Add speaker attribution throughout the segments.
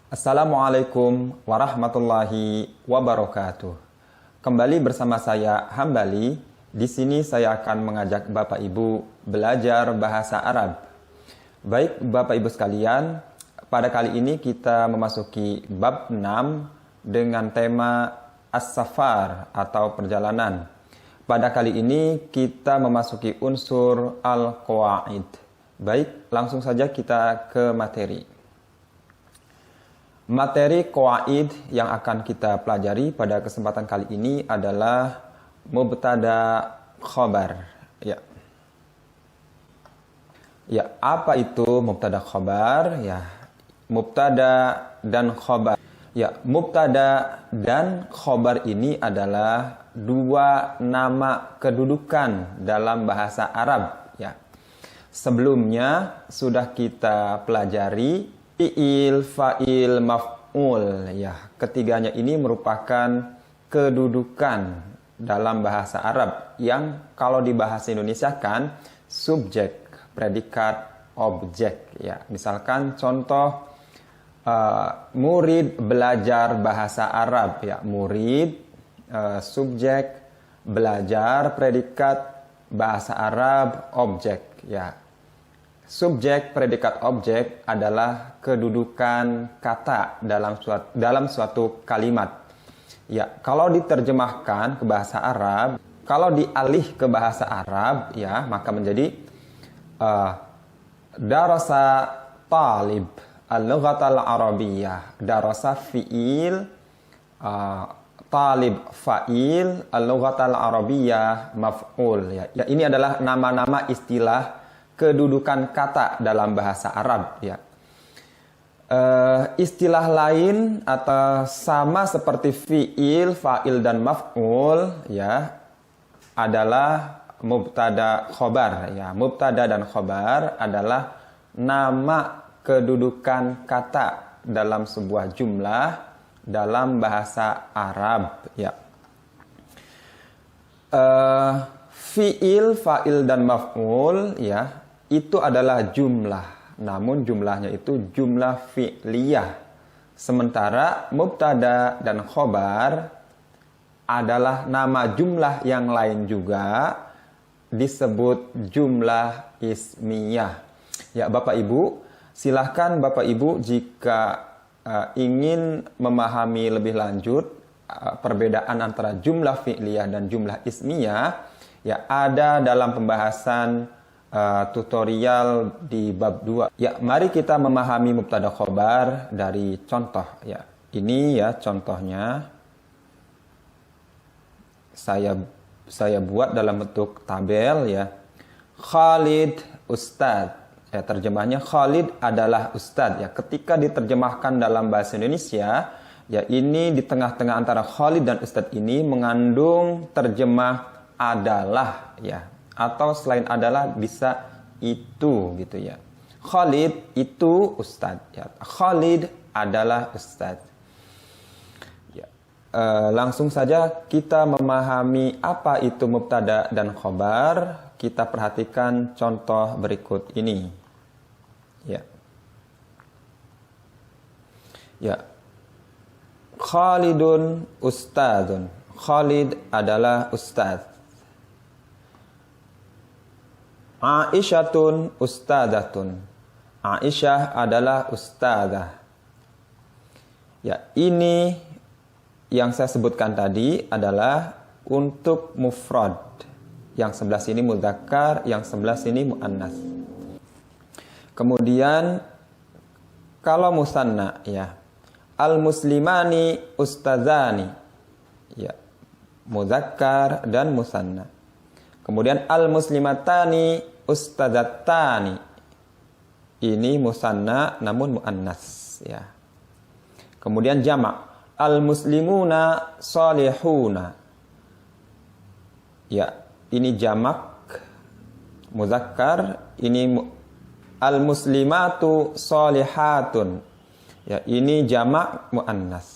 Speaker 1: Assalamualaikum warahmatullahi wabarakatuh. Kembali bersama saya Hambali. Di sini saya akan mengajak Bapak Ibu belajar bahasa Arab. Baik Bapak Ibu sekalian, pada kali ini kita memasuki bab 6 dengan tema as-safar atau perjalanan. Pada kali ini kita memasuki unsur al-qawaid. Baik, langsung saja kita ke materi. Materi qawaid yang akan kita pelajari pada kesempatan kali ini adalah mubtada khobar. Ya, apa itu mubtada khobar? Ya, mubtada dan khobar. Ya, mubtada dan khobar ini adalah dua nama kedudukan dalam bahasa Arab. Ya, sebelumnya sudah kita pelajari fi'il, fa'il, maf'ul. Ya, ketiganya ini merupakan kedudukan dalam bahasa Arab yang kalau di bahasa Indonesia kan subjek, predikat, objek. Ya, misalkan contoh murid belajar bahasa Arab. Ya, murid subjek, belajar predikat, bahasa Arab objek. Ya, subjek, predikat, objek adalah kedudukan kata dalam suatu kalimat. Ya, kalau diterjemahkan ke bahasa Arab, kalau dialih ke bahasa Arab, ya, maka menjadi darasa talib al-lughat al-arabiyyah. Darasa fi'il, talib fa'il, al-lughat al-arabiyyah maf'ul. Ya, ini adalah nama-nama istilah kedudukan kata dalam bahasa Arab. Ya. Istilah lain atau sama seperti fi'il, fa'il dan maf'ul ya adalah mubtada khobar. Ya, mubtada dan khobar adalah nama kedudukan kata dalam sebuah jumlah dalam bahasa Arab. Ya. Fi'il, fa'il dan maf'ul ya itu adalah jumlah, namun jumlahnya itu jumlah fi'liyah. Sementara mubtada dan khobar adalah nama jumlah yang lain juga disebut jumlah ismiyah. Ya Bapak Ibu, silahkan Bapak Ibu jika ingin memahami lebih lanjut perbedaan antara jumlah fi'liyah dan jumlah ismiyah, ya ada dalam pembahasan tutorial di bab 2. Ya, mari kita memahami mubtada khobar dari contoh ya. Ini ya contohnya. Saya buat dalam bentuk tabel ya. Khalid Ustadz. Ya, terjemahnya Khalid adalah Ustadz ya. Ketika diterjemahkan dalam bahasa Indonesia, ya ini di tengah-tengah antara Khalid dan Ustadz ini mengandung terjemah adalah ya. Atau selain adalah bisa itu gitu ya. Khalid itu Ustadz ya. Khalid adalah Ustadz ya. Langsung saja kita memahami apa itu mubtada dan khobar. Kita perhatikan contoh berikut ini ya. Ya, Khalidun Ustadzun. Khalid adalah Ustadz. Aisyatun ustadzatun. Aisyah adalah ustadzah. Ya, ini yang saya sebutkan tadi adalah untuk mufrad. Yang sebelah sini mudzakkar, yang sebelah sini muannas. Kemudian kalau musanna ya. Al-muslimani ustadzani. Ya, mudzakkar dan musanna. Kemudian al-muslimatani ustadzatani. Ini musanna namun muannas ya. Kemudian jamak al-muslimuna salihuna. Ya, ini jamak muzakkar, ini al-muslimatu salihatun. Ya, ini jamak muannas.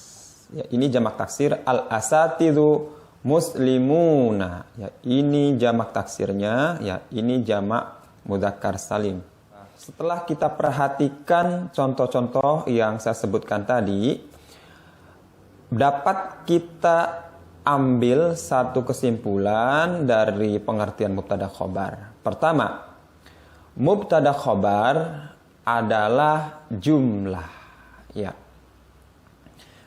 Speaker 1: Ya, ini jamak taksir al-asatidu muslimuna. Ya, ini jamak taksirnya, ya ini jamak mudzakkar salim. setelah kita perhatikan contoh-contoh yang saya sebutkan tadi, dapat kita ambil satu kesimpulan dari pengertian mubtada khobar. Pertama, mubtada khobar adalah jumlah, ya.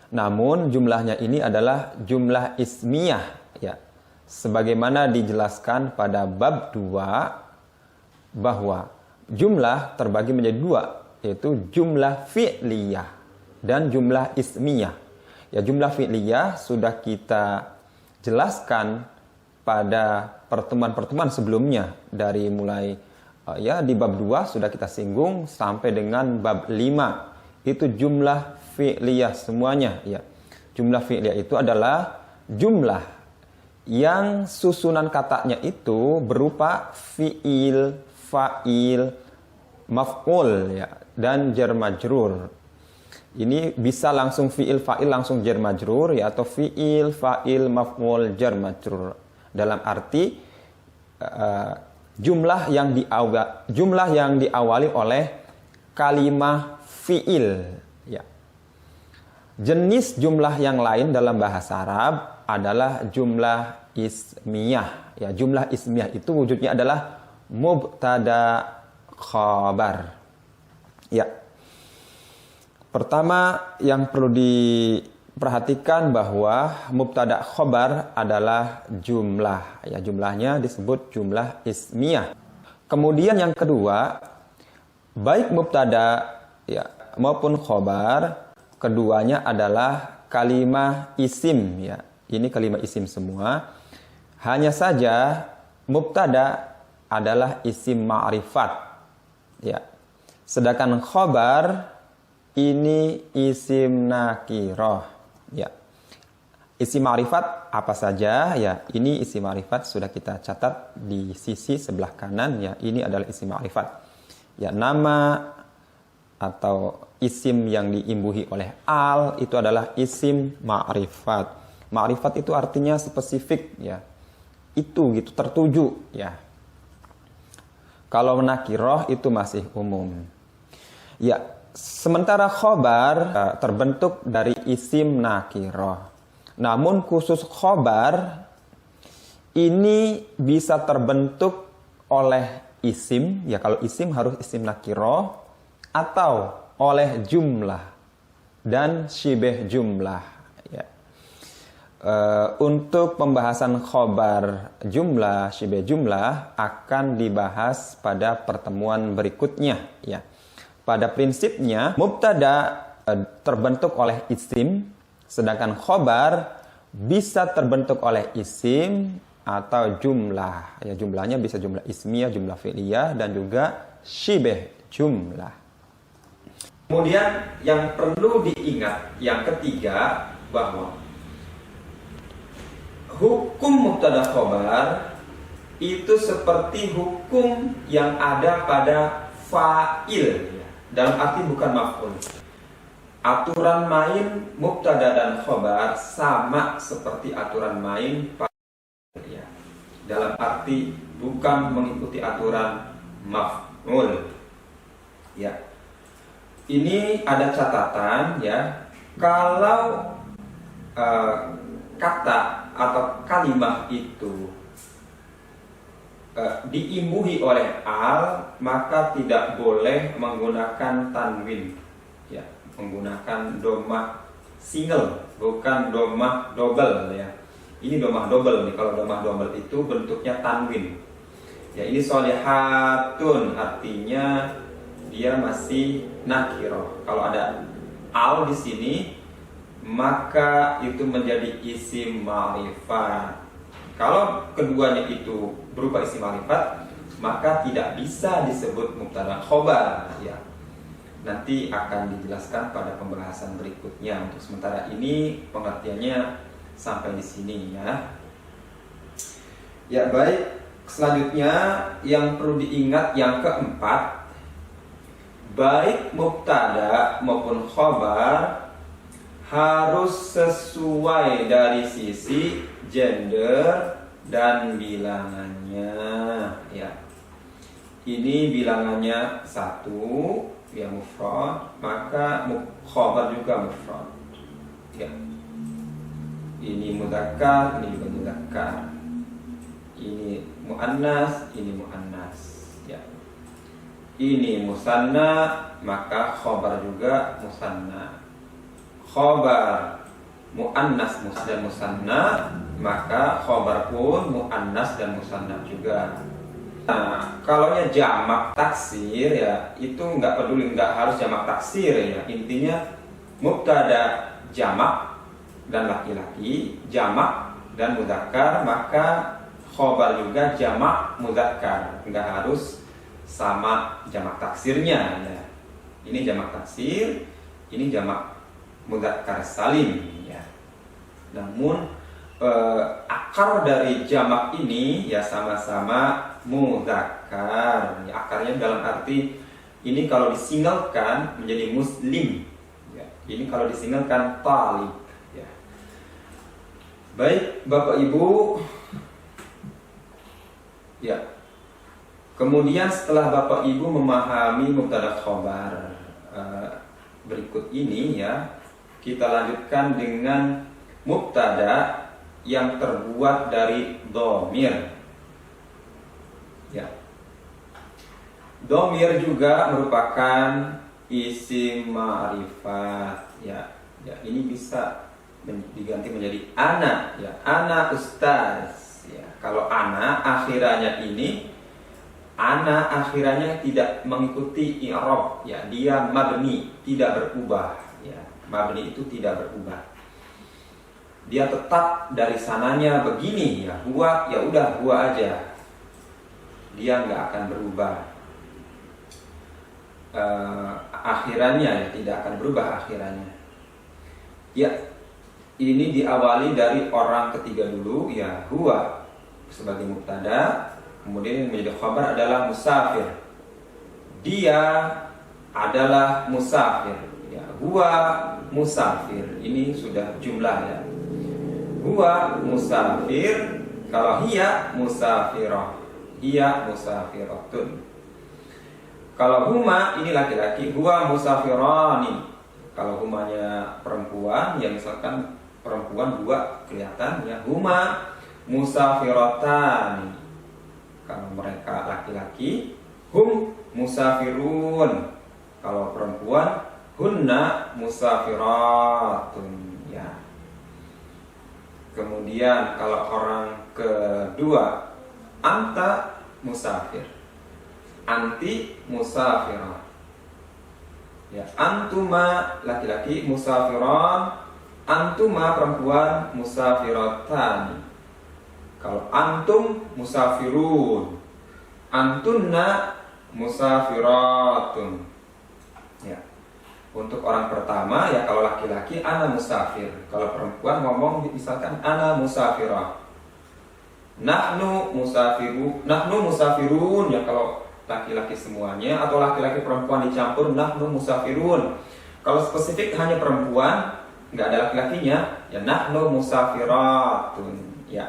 Speaker 1: Namun jumlahnya ini adalah jumlah ismiyah, ya. Sebagaimana dijelaskan pada bab 2 bahwa jumlah terbagi menjadi dua, yaitu jumlah fi'liyah dan jumlah ismiyah. Ya, jumlah fi'liyah sudah kita jelaskan pada pertemuan-pertemuan sebelumnya, dari mulai ya di bab 2 sudah kita singgung sampai dengan bab 5. Itu jumlah fi'liyah semuanya, ya. Jumlah fi'liyah itu adalah jumlah yang susunan katanya itu berupa fi'il, fa'il, maf'ul, ya, dan jar majrur. Ini bisa langsung fi'il, fa'il, langsung jar majrur, ya, atau fi'il, fa'il, maf'ul, jar majrur. Dalam arti jumlah yang diawali oleh kalimah fi'il, ya. Jenis jumlah yang lain dalam bahasa Arab adalah jumlah ismiyah, ya. Jumlah ismiyah itu wujudnya adalah mubtada khabar, ya. Pertama yang perlu diperhatikan bahwa mubtada khobar adalah jumlah, ya, jumlahnya disebut jumlah ismiyah. Kemudian yang kedua, baik mubtada, ya, maupun khobar, keduanya adalah kalimah isim, ya. Ini kalimah isim semua. Hanya saja mubtada adalah isim ma'rifat, ya. Sedangkan khobar ini isim nakiroh, ya. Isim ma'rifat apa saja, ya. Ini isim ma'rifat sudah kita catat di sisi sebelah kanan, ya. Ini adalah isim ma'rifat, ya. Nama atau isim yang diimbuhi oleh al itu adalah isim ma'rifat. Ma'rifat itu artinya spesifik, ya. Itu gitu, tertuju, ya. Kalau nakiroh itu masih umum, ya. Sementara khobar terbentuk dari isim nakiroh. Namun khusus khobar ini bisa terbentuk oleh isim, ya. Kalau isim harus isim nakiroh, atau oleh jumlah dan syibeh jumlah, ya. Untuk pembahasan khobar jumlah, syibeh jumlah akan dibahas pada pertemuan berikutnya, ya. Pada prinsipnya, mubtada terbentuk oleh isim, sedangkan khobar bisa terbentuk oleh isim atau jumlah. Ya, jumlahnya bisa jumlah ismiyah, jumlah fi'liyah, dan juga syibeh jumlah. Kemudian yang perlu diingat, yang ketiga, bahwa hukum mubtada khobar itu seperti hukum yang ada pada fa'il, dalam arti bukan maf'ul. Aturan main mubtada dan khobar sama seperti aturan main fa'il, ya. Dalam arti bukan mengikuti aturan maf'ul, ya. Ini ada catatan, ya. Kalau kata atau kalimat itu diimbuhi oleh al, maka tidak boleh menggunakan tanwin, ya, menggunakan domah single, bukan domah double, ya. Ini domah double nih. Kalau domah double itu bentuknya tanwin, ya. Ini sholihatun, artinya dia masih nakiroh. Kalau ada al di sini, maka itu menjadi isim ma'rifat. Kalau keduanya itu berupa isim ma'rifat, maka tidak bisa disebut mubtada khobar, ya. Nanti akan dijelaskan pada pembahasan berikutnya. Untuk sementara ini pengertiannya sampai di sini, ya. Ya, baik. Selanjutnya yang perlu diingat yang keempat, baik mubtada maupun khobar harus sesuai dari sisi gender dan bilangannya, ya. ini bilangannya 1, ya mufrad, maka khabar juga mufrad. Ya. Ini mudzakkar, ini juga mudzakkar. Ini muannas, ini muannas. Ya. Ini musanna, maka khabar juga musanna. Khabar muannas dan musanna, maka khabar pun muannas dan musanna juga. Nah, kalau jamak taksir ya itu nggak peduli, nggak harus jamak taksir ya. Intinya mubtada jamak dan laki-laki, jamak dan mudzakkar, maka khobar juga jamak mudzakkar, nggak harus sama jamak taksirnya ya. Ini jamak taksir, ini jamak mudzakkar salim ya. Namun akar dari jamak ini ya sama-sama mudzakkar. Ya, akarnya dalam arti ini kalau disinggalkan menjadi muslim. Ya, ini kalau disinggalkan talib. Ya. Baik, Bapak Ibu. Ya. Kemudian setelah Bapak Ibu memahami mubtada khobar berikut ini ya, kita lanjutkan dengan mubtada yang terbuat dari dhamir. Ya. Dhamir juga merupakan isim ma'rifat ya. Ya, ini bisa diganti menjadi ana ya. Ana ustaz ya. Kalau ana akhirannya ini, ana akhirannya tidak mengikuti i'rab ya. Dia mabni, tidak berubah ya. Mabni itu tidak berubah. Dia tetap dari sananya begini ya, huwa ya udah huwa aja, dia nggak akan berubah akhirannya ya, tidak akan berubah akhirannya ya. Ini diawali dari orang ketiga dulu ya, huwa sebagai mubtada, kemudian yang menjadi khabar adalah musafir, dia adalah musafir ya, huwa musafir, ini sudah jumlah ya. Huwa musafir, kalau hiya musafirah, hiya musafiratun. Kalau huma ini laki-laki, huwa musafirani. Kalau humanya perempuan, yang misalkan perempuan dua kelihatan ya, huma musafiratani. Kalau mereka laki-laki, hum musafirun. Kalau perempuan, hunna musafiratun ya. Kemudian kalau orang kedua, anta musafir, anti musafirah ya. Antuma laki-laki musafiran, antuma perempuan musafiratan. Kalau antum musafirun, antunna musafiratun ya. Untuk orang pertama ya, kalau laki-laki ana musafir, kalau perempuan ngomong misalkan ana musafirah, nahnu musafirun ya, kalau laki-laki semuanya, atau laki-laki perempuan dicampur nahnu musafirun. Kalau spesifik hanya perempuan, nggak ada laki-lakinya ya, nahnu musafiratun ya.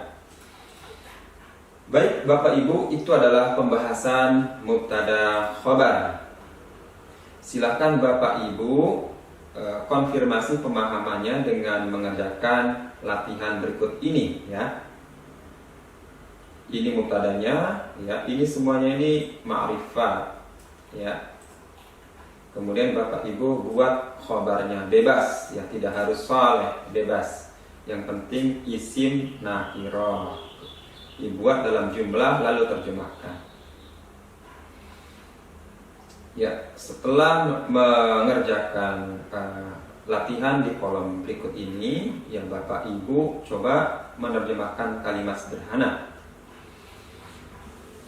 Speaker 1: Baik Bapak Ibu, itu adalah pembahasan mubtada khobar. Silakan Bapak Ibu konfirmasi pemahamannya dengan mengerjakan latihan berikut ini ya. Ini mubtadanya ya, ini semuanya ini ma'rifat ya. Kemudian Bapak Ibu buat khobarnya bebas ya, tidak harus saleh, bebas. Yang penting isim nakirah. Dibuat dalam jumlah lalu terjemahkan. Ya, setelah mengerjakan latihan di kolom berikut ini, yang Bapak Ibu coba menerjemahkan kalimat sederhana.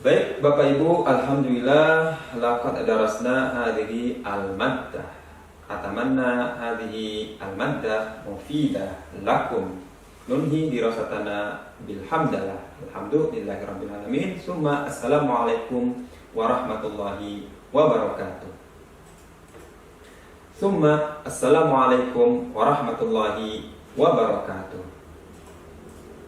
Speaker 1: Baik Bapak Ibu, alhamdulillah laqad darasna hadhihi al-maddah. Atamanna hadhihi al-maddah mufidah lakum. Nunhi dirasatana bilhamdallah. Alhamdulillahirabbil alamin. Summa assalamualaikum warahmatullahi wabarakatuh. Summa assalamualaikum warahmatullahi wabarakatuh.